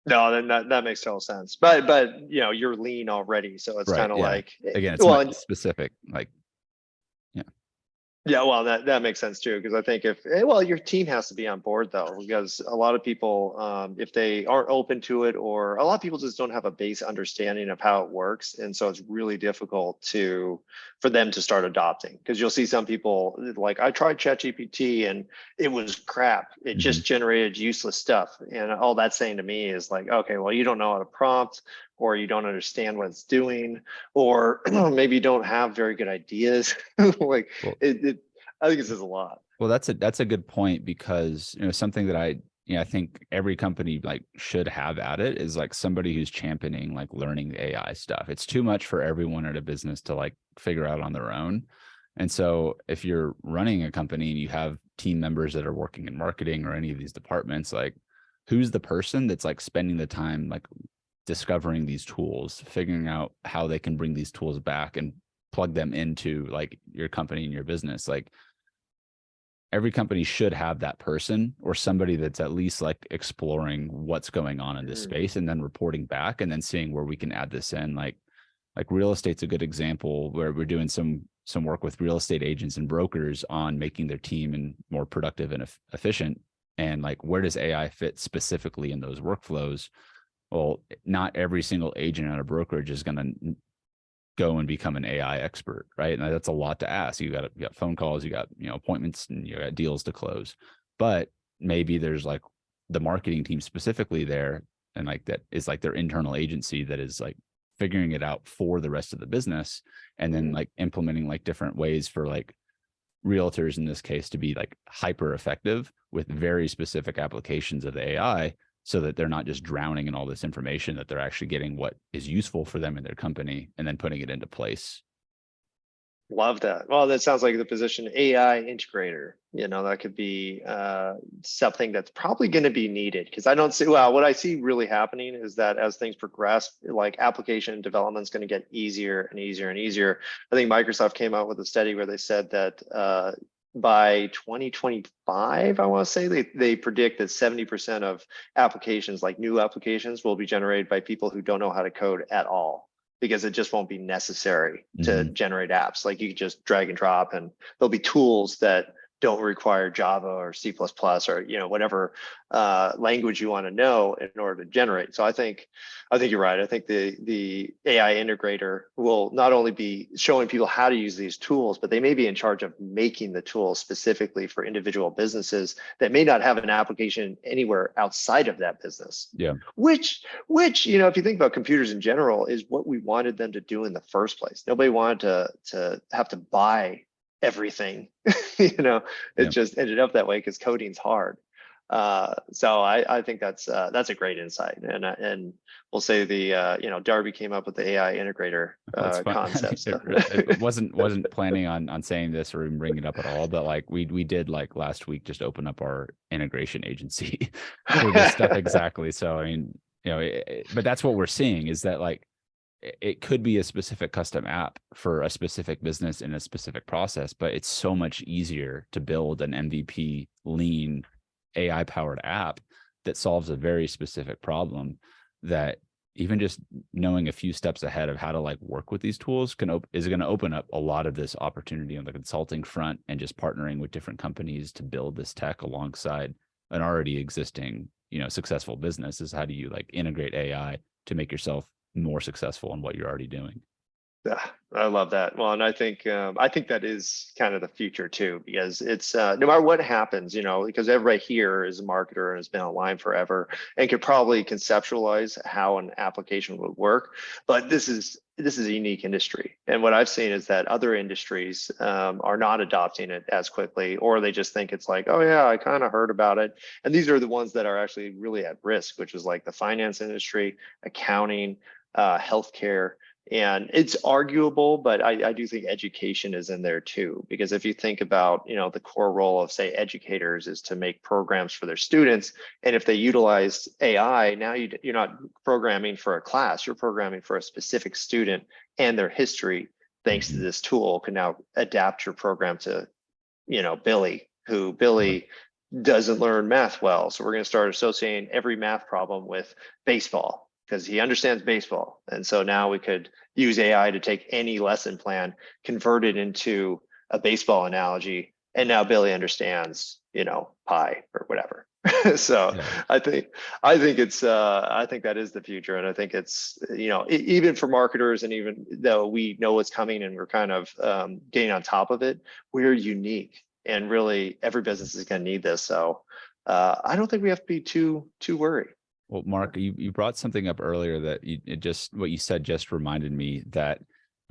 No, then that makes total sense. But you're lean already, so it's Right. kind of Yeah. like, Again, it's well, not specific. Like, yeah. yeah, well, that makes sense too, because I think your team has to be on board though, because a lot of people, if they aren't open to it, or a lot of people just don't have a base understanding of how it works, and so it's really difficult for them to start adopting. Because you'll see some people like, I tried ChatGPT and it was crap. It just generated useless stuff, and all that's saying to me is like, okay, well, you don't know how to prompt, or you don't understand what it's doing, or maybe you don't have very good ideas. Like Well, I think it says a lot. well, that's a good point, because something that I think every company like should have at it is like somebody who's championing like learning the AI stuff. It's too much for everyone at a business to like figure out on their own. And so if you're running a company and you have team members that are working in marketing or any of these departments, like who's the person that's like spending the time like discovering these tools, figuring out how they can bring these tools back and plug them into like your company and your business? Like every company should have that person or somebody that's at least like exploring what's going on in this space and then reporting back and then seeing where we can add this in. Like real estate's a good example, where we're doing some work with real estate agents and brokers on making their team and more productive and efficient. And like, where does AI fit specifically in those workflows? Well, not every single agent at a brokerage is going to go and become an AI expert, right? And that's a lot to ask. You got phone calls, you got appointments, and you got deals to close. But maybe there's like the marketing team specifically there, and like that is like their internal agency that is like figuring it out for the rest of the business, and then like implementing like different ways for like realtors in this case to be like hyper effective with very specific applications of the AI, so that they're not just drowning in all this information, that they're actually getting what is useful for them in their company and then putting it into place. Love that. Well, that sounds like the position AI integrator. That could be something that's probably going to be needed, because I don't see, well, what I see really happening is that as things progress, like application development is going to get easier and easier and easier. I think Microsoft came out with a study where they said that by 2025, I want to say they predict that 70% of applications, like new applications, will be generated by people who don't know how to code at all, because it just won't be necessary to generate apps. Like you can just drag and drop, and there'll be tools that don't require Java or C++ or whatever language you want to know in order to generate. So I think you're right. I think the AI integrator will not only be showing people how to use these tools, but they may be in charge of making the tools specifically for individual businesses that may not have an application anywhere outside of that business. Yeah. Which if you think about computers in general, is what we wanted them to do in the first place. Nobody wanted to have to buy everything. It just ended up that way because coding's hard. So I think that's a great insight, and we'll say Darby came up with the AI integrator concept. So. It wasn't planning on saying this or even bringing it up at all, but like we did like last week just open up our integration agency for this stuff exactly. So I mean, but that's what we're seeing, is that like it could be a specific custom app for a specific business in a specific process, but it's so much easier to build an MVP lean AI powered app that solves a very specific problem, that even just knowing a few steps ahead of how to like work with these tools is going to open up a lot of this opportunity on the consulting front, and just partnering with different companies to build this tech alongside an already existing, successful business. Is how do you like integrate AI to make yourself more successful in what you're already doing? Yeah, I love that. Well, and I think that is kind of the future too, because it's no matter what happens, because everybody here is a marketer and has been online forever and could probably conceptualize how an application would work. But this is a unique industry, and what I've seen is that other industries are not adopting it as quickly, or they just think it's like, oh yeah, I kind of heard about it. And these are the ones that are actually really at risk, which is like the finance industry, accounting, healthcare. And it's arguable, but I do think education is in there too, because if you think about, the core role of, say, educators is to make programs for their students. And if they utilize AI, now you're not programming for a class, you're programming for a specific student and their history. Thanks to this tool, can now adapt your program to, Billy doesn't learn math well. So we're going to start associating every math problem with baseball, because he understands baseball. And so now we could use AI to take any lesson plan, convert it into a baseball analogy, and now Billy understands, pi or whatever. So yeah. I think that is the future. And I think it's, even for marketers, and even though we know what's coming and we're kind of getting on top of it, we're unique, and really every business is going to need this. So I don't think we have to be too worried. Well, Mark, you brought something up earlier that what you said just reminded me that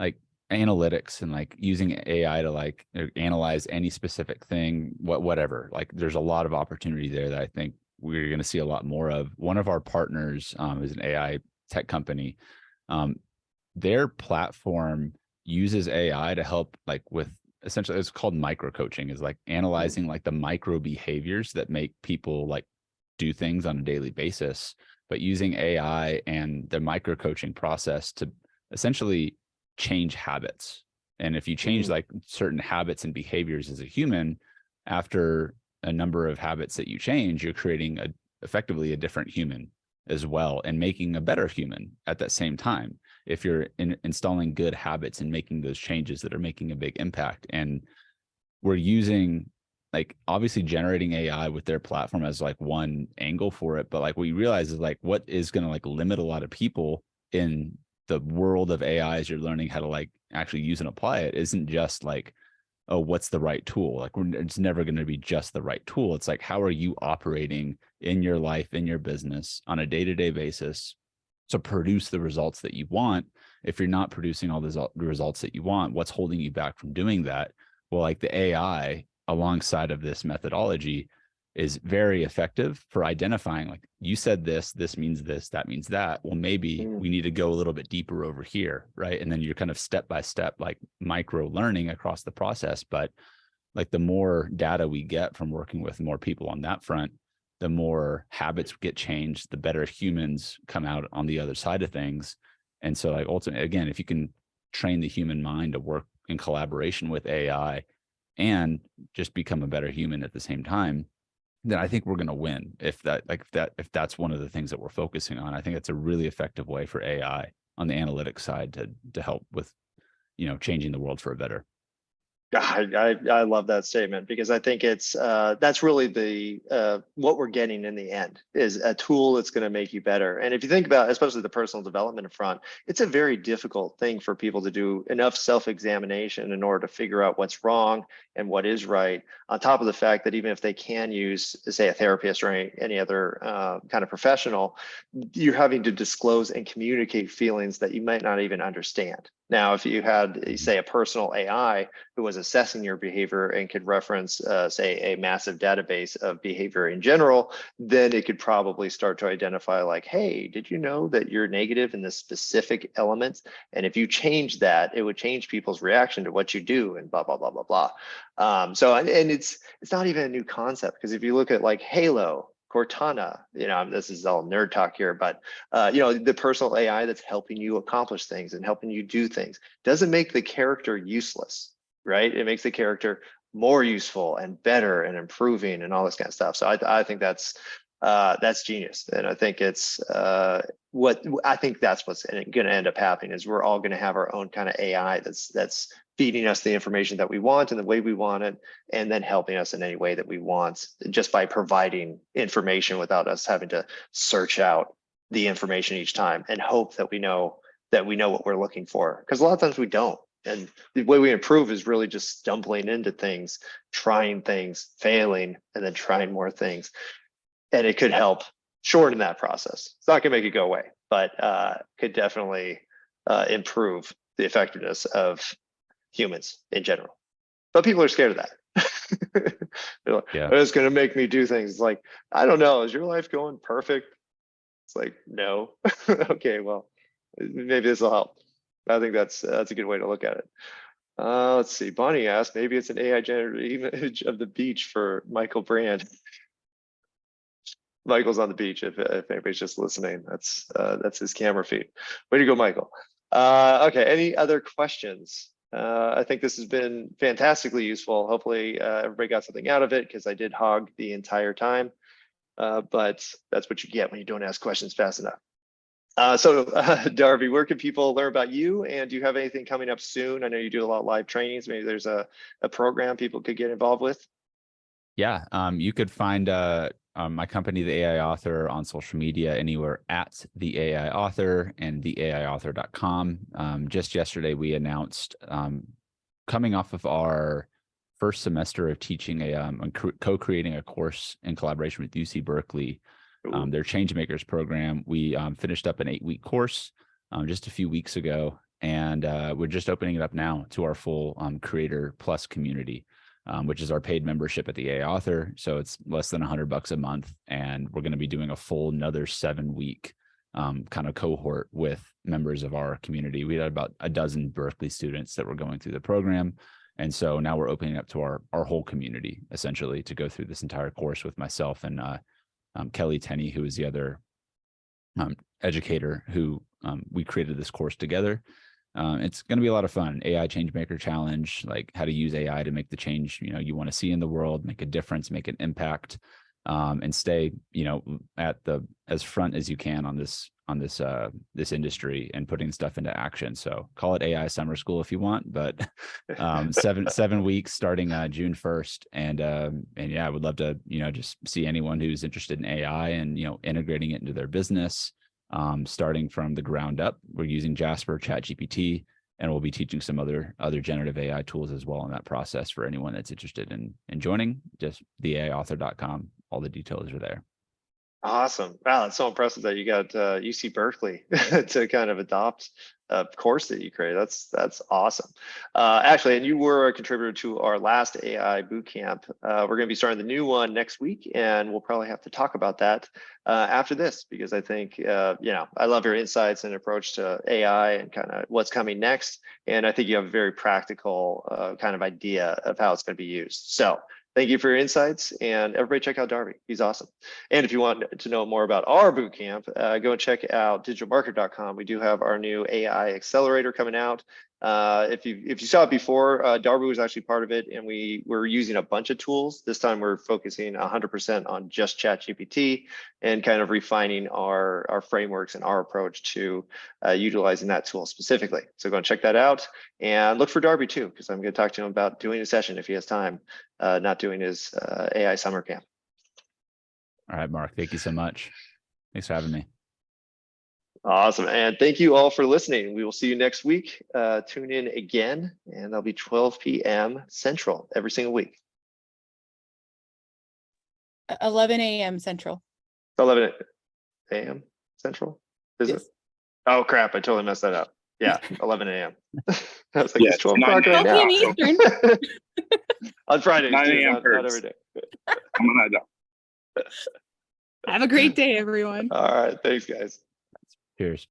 like analytics and like using AI to like analyze any specific thing, whatever, like there's a lot of opportunity there that I think we're going to see a lot more of. One of our partners is an AI tech company. Their platform uses AI to help like with essentially, it's called micro coaching, is like analyzing like the micro behaviors that make people like do things on a daily basis, but using AI and the micro coaching process to essentially change habits. And if you change like certain habits and behaviors as a human, after a number of habits that you change, you're creating effectively a different human as well, and making a better human at that same time, if you're installing good habits and making those changes that are making a big impact. And we're using like obviously generating AI with their platform as like one angle for it. But like what we realize is like what is going to like limit a lot of people in the world of AI as you're learning how to like actually use and apply it isn't just like, oh, what's the right tool? Like it's never going to be just the right tool. It's like, how are you operating in your life, in your business on a day-to-day basis to produce the results that you want? If you're not producing all the results that you want, what's holding you back from doing that? Well, like the AI alongside of this methodology is very effective for identifying, like, you said this means this, that means that. Well, maybe we need to go a little bit deeper over here, right? And then you're kind of step by step, like micro learning across the process. But like the more data we get from working with more people on that front, the more habits get changed, the better humans come out on the other side of things. And so like ultimately, again, if you can train the human mind to work in collaboration with AI and just become a better human at the same time, then I think we're going to win. If that's one of the things that we're focusing on, I think it's a really effective way for AI on the analytics side to help with, changing the world for a better. I love that statement, because I think it's that's really the what we're getting in the end is a tool that's going to make you better. And if you think about, especially the personal development front, it's a very difficult thing for people to do enough self-examination in order to figure out what's wrong and what is right. On top of the fact that even if they can use, say, a therapist or any other kind of professional, you're having to disclose and communicate feelings that you might not even understand. Now, if you had, say, a personal AI who was assessing your behavior and could reference, say, a massive database of behavior in general, then it could probably start to identify like, hey, did you know that you're negative in this specific element? And if you change that, it would change people's reaction to what you do, and blah, blah, blah, blah, blah. And it's not even a new concept, because if you look at like Halo, Cortana, this is all nerd talk here, but the personal AI that's helping you accomplish things and helping you do things doesn't make the character useless, right? It makes the character more useful and better and improving and all this kind of stuff. So I think that's genius, and I think it's that's what's going to end up happening, is we're all going to have our own kind of AI that's feeding us the information that we want in the way we want it, and then helping us in any way that we want, just by providing information without us having to search out the information each time and hope that we know what we're looking for. Because a lot of times we don't. And the way we improve is really just stumbling into things, trying things, failing, and then trying more things. And it could help shorten that process. It's not going to make it go away, but could definitely improve the effectiveness of humans in general. But people are scared of that. They're like, Yeah. it's going to make me do things. It's like, I don't know. Is your life going perfect? It's like, no. Okay, well, maybe this will help. I think that's a good way to look at it. Let's see. Bonnie asked, maybe it's an AI generated image of the beach for Michael Brand. Michael's on the beach. If anybody's just listening, that's his camera feed. Way to go, Michael. Okay. Any other questions? I think this has been fantastically useful. Hopefully, everybody got something out of it, because I did hog the entire time. But that's what you get when you don't ask questions fast enough. Darby, where can people learn about you? And do you have anything coming up soon? I know you do a lot of live trainings. Maybe there's a program people could get involved with. Yeah, you could find my company, The AI Author, on social media anywhere at The AI Author and theaiauthor.com. Just yesterday, we announced, coming off of our first semester of teaching co-creating a course in collaboration with UC Berkeley, their Changemakers program. We finished up an 8-week course just a few weeks ago, and we're just opening it up now to our full Creator Plus community, which is our paid membership at the AI Author. So it's less than $100 a month, and we're going to be doing a full another 7-week kind of cohort with members of our community. We had about a dozen Berkeley students that were going through the program. And so now we're opening up to our whole community, essentially, to go through this entire course with myself and Kelly Tenney, who is the other educator who we created this course together. It's going to be a lot of fun. AI Changemaker Challenge, like how to use AI to make the change you want to see in the world, make a difference, make an impact, and stay at the as front as you can on this industry and putting stuff into action. So call it AI summer school if you want, but 7 weeks starting June 1st, and yeah, I would love to just see anyone who's interested in AI and integrating it into their business. Starting from the ground up. We're using Jasper, ChatGPT, and we'll be teaching some other generative AI tools as well in that process for anyone that's interested in joining. Just theaiauthor.com. All the details are there. Awesome. Wow, it's so impressive that you got UC Berkeley to kind of adopt a course that you created. That's awesome. Actually, and you were a contributor to our last AI bootcamp. We're going to be starting the new one next week, and we'll probably have to talk about that after this, because I think, I love your insights and approach to AI and kind of what's coming next. And I think you have a very practical kind of idea of how it's going to be used. So thank you for your insights, and everybody check out Darby. He's awesome. And if you want to know more about our bootcamp, go and check out DigitalMarketer.com. We do have our new AI accelerator coming out. If you saw it before, Darby was actually part of it, and we're using a bunch of tools. This time we're focusing 100% on just ChatGPT and kind of refining our frameworks and our approach to utilizing that tool specifically. So go and check that out, and look for Darby too, because I'm going to talk to him about doing a session if he has time, not doing his AI summer camp. All right, Mark, thank you so much. Thanks for having me. Awesome. And thank you all for listening. We will see you next week. Tune in again, and that'll be 12 p.m. Central every single week. 11 a.m. Central. 11 a.m. Central? Is Yes. it? Oh, crap. I totally messed that up. Yeah, 11 a.m. I was like, Yeah, it's 12 9 o'clock right 12 p.m. now. Eastern. On Fridays, 9 too, a.m. not every day. I'm gonna head out. Have a great day, everyone. All right. Thanks, guys. Cheers.